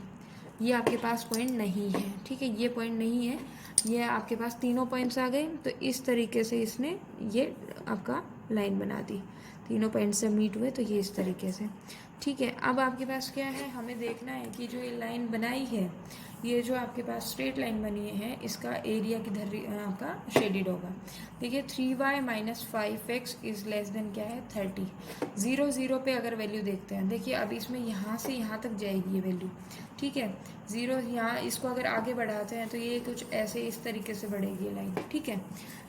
ये आपके पास पॉइंट नहीं है, ठीक है, ये पॉइंट नहीं है। ये आपके पास तीनों पॉइंट्स आ गए, तो इस तरीके से इसने ये आपका लाइन बना दी। तीनों पॉइंट से मीट हुए तो ये इस तरीके से, ठीक है। अब आपके पास क्या है, हमें देखना है कि जो ये लाइन बनाई है, ये जो आपके पास स्ट्रेट लाइन बनी है, इसका एरिया किधर आपका शेडेड होगा। देखिए 3y - 5x is less then क्या है, 30। 0 0 पे अगर वैल्यू देखते हैं, देखिए अब इसमें यहाँ से यहाँ तक जाएगी ये वैल्यू, ठीक है। 0 यहाँ, इसको अगर आगे बढ़ाते हैं तो ये कुछ ऐसे इस तरीके से बढ़ेगी ये लाइन, ठीक है।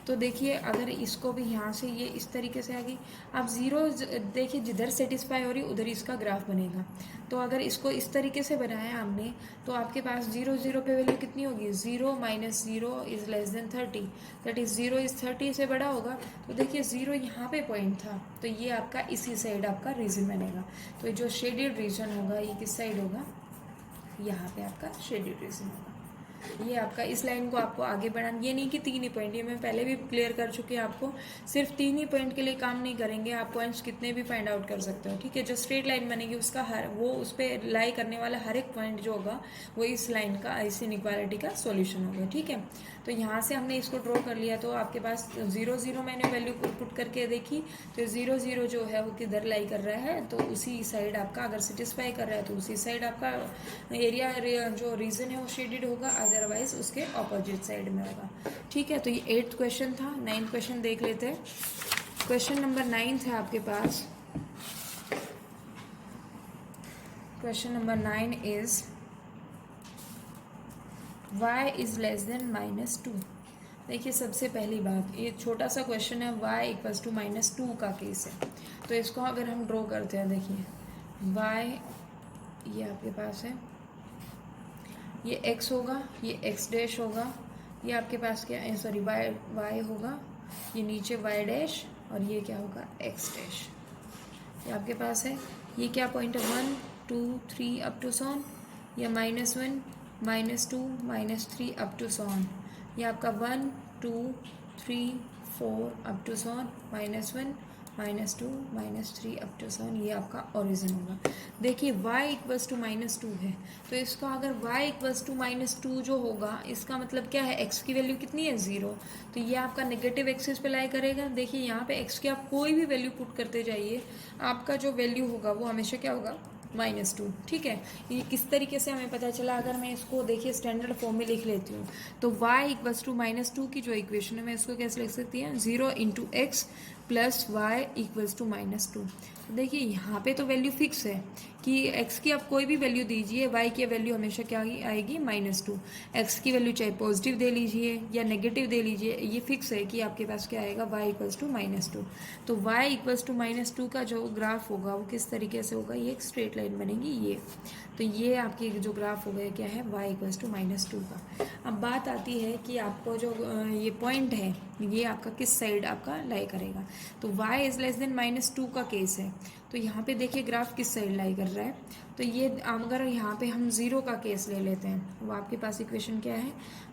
तो देखिए अगर इसको भी यहाँ से ये इस तरीके से आ गई। अब 0 देखिए जिधर सेटिस्फाई हो रही उधर इसका ग्राफ बनेगा। तो अगर इसको इस तरीके से बनाया हमने, तो आपके पास 0 0 0 पे वैल्यू कितनी होगी, 0 minus 0 is less then 30, that is 0 is 30 से बड़ा होगा। तो देखिए 0 यहाँ पे पॉइंट था, तो ये आपका इसी साइड आपका रीजन बनेगा। तो जो शेडेड रीजन होगा ये किस साइड होगा, यहाँ पे आपका शेडेड रीजन होगा। ये आपका इस लाइन को आपको आगे बढ़ाना, ये नहीं कि 3 ही पॉइंट, ये मैं पहले भी क्लियर कर चुकी हूँ आपको, सिर्फ 3 ही पॉइंट के लिए काम नहीं करेंगे, आप पॉइंट्स कितने भी फाइंड आउट कर सकते हो, ठीक है। जो स्ट्रेट लाइन बनेगी उसका हर वो उस पर लाई करने वाला हर एक पॉइंट जो होगा वो इस लाइन का, इस इनइक्वालिटी का सॉल्यूशन होगा, ठीक है। तो यहाँ से हमने इसको ड्रॉ कर लिया, तो आपके पास 0 0 मैंने वैल्यू पुट करके देखी, तो 0 0 जो है वो किधर लाई कर रहा है, तो उसी साइड आपका अगर सेटिस्फाई कर रहा है तो उसी साइड आपका एरिया जो रीजन है वो शेडेड होगा, अदरवाइज उसके ऑपोजिट साइड में होगा, ठीक है। तो ये 8th क्वेश्चन था। 9th क्वेश्चन देख लेते हैं। क्वेश्चन नंबर 9 है आपके पास। Question number 9 is y is less than -2। देखिए सबसे पहली बात, ये छोटा सा क्वेश्चन है, y इक्वल्स टू -2 का केस है। तो इसको अगर हम ड्रॉ करते हैं, देखिए y ये आपके पास है, ये x होगा, ये x डैश होगा, ये आपके पास क्या है, सॉरी y होगा, ये नीचे y डैश, और ये क्या होगा x डैश, ये आपके पास है। ये क्या पॉइंट है, 1 2 3 अप टू सॉन, या -1 -2 -3 अप टू सॉन, ये आपका 1 2 3 4 up to so on, -1 -2 -3 up to so on, ये आपका ओरिजिन होगा। देखिए y इक्वल्स टू -2 है, तो इसका अगर y इक्वल्स टू -2 जो होगा, इसका मतलब क्या है, x की वैल्यू कितनी है, 0, तो ये आपका नेगेटिव एक्सिस पे लाई करेगा। देखिए यहाँ पे x की आप कोई भी वैल्यू पुट करते जाइए, आपका जो वैल्यू होगा वो हमेशा क्या होगा, -2, ठीक है। ये किस तरीके से हमें पता चला, अगर मैं इसको देखिए स्टैंडर्ड फॉर्म में लिख लेती हूँ, तो y इक्वल्स टू -2 की जो इक्वेशन है मैं इसको कैसे लिख सकती हूँ, 0 × x plus y equals to -2। तो देखिए यहाँ पे तो वैल्यू फिक्स है कि x की आप कोई भी वैल्यू दीजिए, y की वैल्यू हमेशा क्या आएगी, -2। x की वैल्यू चाहे पॉजिटिव दे लीजिए या नेगेटिव दे लीजिए, ये फिक्स है कि आपके पास क्या आएगा, y इक्वल्स टू -2। तो y इक्वल्स टू -2 का जो ग्राफ होगा वो किस तरीके से होगा, ये एक स्ट्रेट लाइन बनेगी ये। तो ये आपकी जो ग्राफ होगा क्या है, y इक्वल्स टू -2 का। अब बात आती है कि आपको जो ये पॉइंट है ये आपका किस साइड आपका लाई करेगा। तो y इज लेस देन -2 का केस है, तो यहाँ पे देखिए ग्राफ किस साइड लाई कर रहा है। तो ये अगर यहाँ पे हम 0 का केस ले लेते हैं, वो आपके पास इक्वेशन क्या है,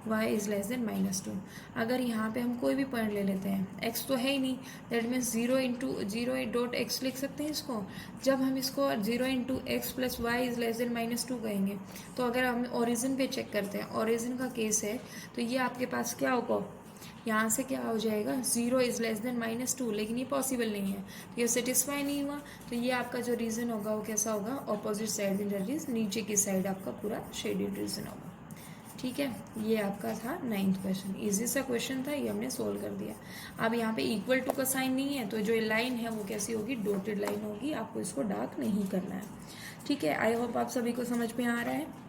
y इज लेस देन -2। अगर यहाँ पे हम कोई भी पॉइंट ले लेते हैं, x तो है ही नहीं, दैट मीन्स 0 × 0.x लिख सकते हैं इसको। जब हम इसको 0 × x plus y is less than -2 कहेंगे, तो अगर हम ओरिजिन पे चेक करते हैं, ओरिजिन का केस है, तो ये आपके पास क्या होगा, यहाँ से क्या हो जाएगा, 0 इज लेस देन -2, लेकिन ये पॉसिबल नहीं है, तो ये सेटिस्फाई नहीं हुआ। तो ये आपका जो रीजन होगा वो कैसा होगा, ऑपोजिट साइड, दैट इज नीचे की साइड आपका पूरा शेडेड रीजन होगा, ठीक है। ये आपका था 9th क्वेश्चन, इजी सा क्वेश्चन था, ये हमने सोल्व कर दिया। अब यहाँ पे इक्वल टू का साइन नहीं है, तो जो लाइन है वो कैसी होगी, डॉटेड लाइन होगी, आपको इसको डार्क नहीं करना है, ठीक है। आई होप आप सभी को समझ में आ रहा है।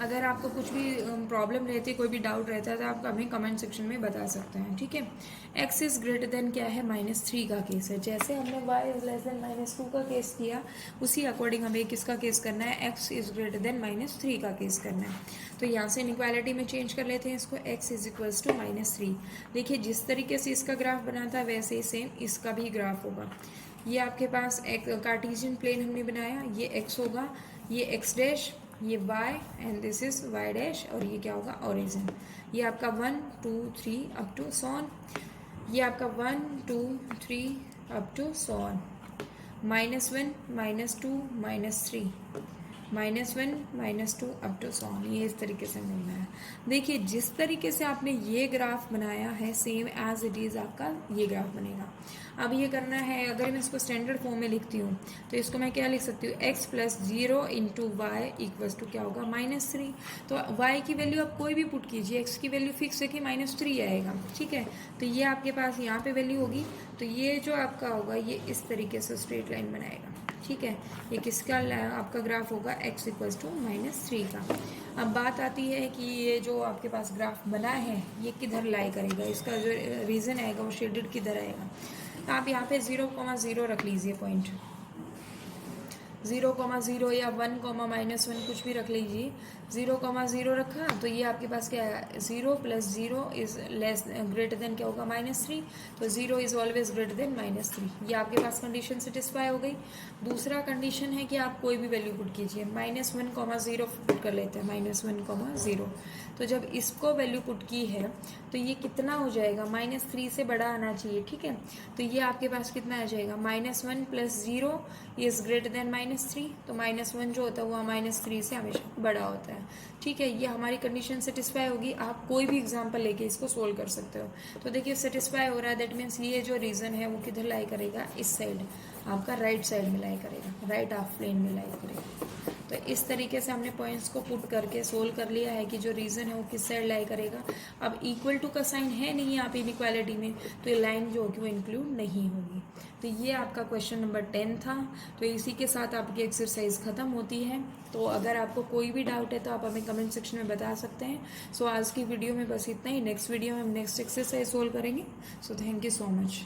अगर आपको कुछ भी प्रॉब्लम रहती है, कोई भी डाउट रहता है, तो आप हमें कमेंट सेक्शन में बता सकते हैं, ठीक है। x इज ग्रेटर देन क्या है, -3 का केस है। जैसे हमने y इज लेस देन -2 का केस किया, उसी अकॉर्डिंग हमें किसका केस करना है, x इज ग्रेटर देन -3 का केस करना है। तो यहाँ से इनइक्वालिटी में चेंज कर लेते हैं इसको, x इज इक्वल्स टू -3। देखिए जिस तरीके से इसका ग्राफ बना था वैसे ही सेम इसका भी ग्राफ होगा। ये आपके पास एक कार्टेशियन प्लेन हमने बनाया, ये x होगा, ये x डैश, ये y and this is y dash, और ये क्या होगा, ओरिजिन। ये आपका 1 2 3 अप टू सॉन, ये आपका 1 2 3 up to so on, -1 -2 -3 -1 -2 up to so on, ये इस तरीके से मिलना है। देखिए जिस तरीके से आपने ये ग्राफ बनाया है, सेम एज इट इज़ आपका ये ग्राफ बनेगा। अब ये करना है, अगर मैं इसको स्टैंडर्ड फॉर्म में लिखती हूँ, तो इसको मैं क्या लिख सकती हूँ, x plus 0 × y equals to क्या होगा, -3। तो y की वैल्यू आप कोई भी पुट कीजिए, x की वैल्यू फिक्स है कि -3 आएगा, ठीक है। तो ये आपके पास यहाँ पे वैल्यू होगी, तो ये जो आपका होगा ये इस तरीके से स्ट्रेट लाइन बनाएगा, ठीक है। ये किसका आपका ग्राफ होगा, x इक्वल्स टू -3 का। अब बात आती है कि ये जो आपके पास ग्राफ बना है ये किधर लाई करेगा, इसका जो रीजन आएगा वो शेडेड किधर आएगा। तो आप यहाँ पे 0, 0 रख लीजिए पॉइंट, 0,0 या 1,-1 कुछ भी रख लीजिए। 0,0 रखा तो ये आपके पास क्या है, 0 + 0 इज लेस ग्रेटर देन क्या होगा, -3। तो 0 इज ऑलवेज ग्रेटर देन -3। ये आपके पास कंडीशन सेटिस्फाई हो गई। दूसरा कंडीशन है कि आप कोई भी वैल्यू पुट कीजिए, -1,0 पुट कर लेते हैं, -1,0। तो जब इसको वैल्यू पुट की है तो ये कितना हो जाएगा, -3 से बड़ा आना चाहिए, ठीक है। तो ये आपके पास कितना आ जाएगा, -1 + 0 इज ग्रेटर देन -3। तो -1 जो होता है वो -3 से हमेशा बड़ा होता है, ठीक है। ये हमारी कंडीशन सेटिस्फाई होगी। आप कोई भी एग्जांपल लेके इसको सोल्व कर सकते हो। तो देखिए सेटिस्फाई हो रहा है, दैट मीन्स ये जो रीजन है वो किधर लाई करेगा, इस साइड, आपका राइट साइड में लाई करेगा, राइट हाफ प्लेन में लाई करेगा। तो इस तरीके से हमने पॉइंट्स को पुट करके सोल्व कर लिया है कि जो रीजन है वो किस साइड लाई करेगा। अब इक्वल टू का साइन है नहीं यहाँ पे इनइक्वालिटी में, तो ये लाइन जो होगी वो इंक्लूड नहीं होगी। तो ये आपका क्वेश्चन नंबर 10 था। तो इसी के साथ आपकी एक्सरसाइज खत्म होती है। तो अगर आपको कोई भी डाउट है तो आप हमें कमेंट सेक्शन में बता सकते हैं। सो आज की वीडियो में बस इतना ही। नेक्स्ट वीडियो में हम नेक्स्ट एक्सरसाइज सोल्व करेंगे। So thank you so much.